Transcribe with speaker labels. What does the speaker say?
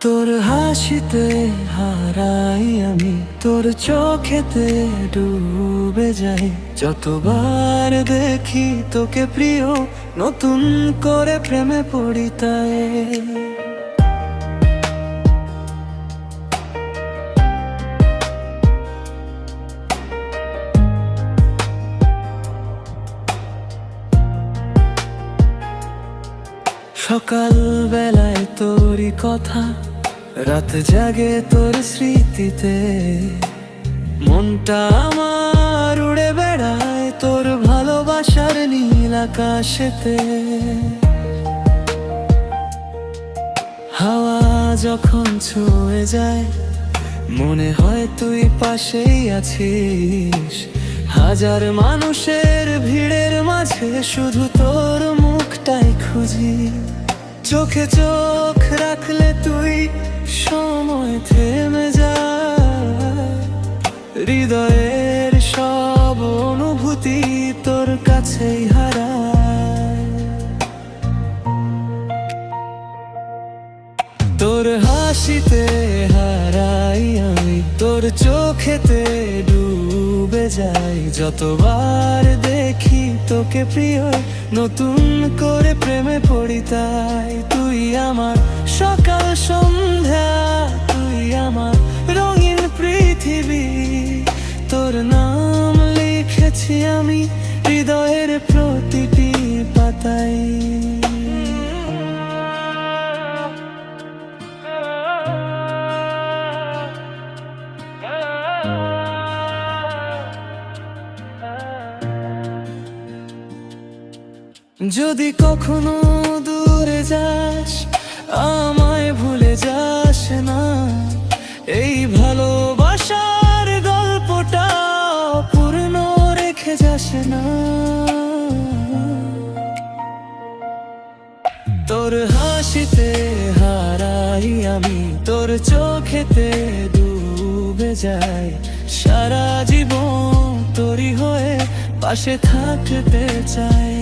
Speaker 1: তোর হাসিতে হারাই আমি, তোর চোখেতে ডুবে যাই। যতবার দেখি তোকে প্রিয়, নতুন করে প্রেমে পড়ি তাই। সকাল বেলায় তোরই কথা, রাত জাগে তোর স্মৃতিতে। মনটা আমার উড়ে বেড়ায় তোর ভালোবাসার নীল আকাশেতে। হাওয়া যখন ছুঁয়ে যায়, মনে হয় তুই পাশেই আছিস। হাজার মানুষের ভিড়ের মাঝে শুধু তোর মুখটাই খুঁজি। চোখে চোখ রাখলে তুই সময় থেমে যায়। হৃদয়ের সব অনুভূতি তোর কাছেই হারায়। তোর হাসিতে হারাই আমি, তোর চোখেতে ডুবে যাই। যতবার দেখি তোকে প্রিয়, নতুন করে প্রেমে পড়ি তাই। তুই আমার সকাল সন্ধ্যা, তুই আমার রঙিন পৃথিবী। তোর নাম লিখেছি আমি হৃদয়ের প্রতিটি পাতায়। যদি কখনো দূরে যাস, আমায় ভুলে যাস না। এই ভালোবাসার গল্পটা পূর্ণ রেখে যাস না। তোর হাসিতে হারাই আমি, তোর চোখেতে ডুবে যাই। সারা জীবন তোরই হয়ে পাশে থাকতে চাই।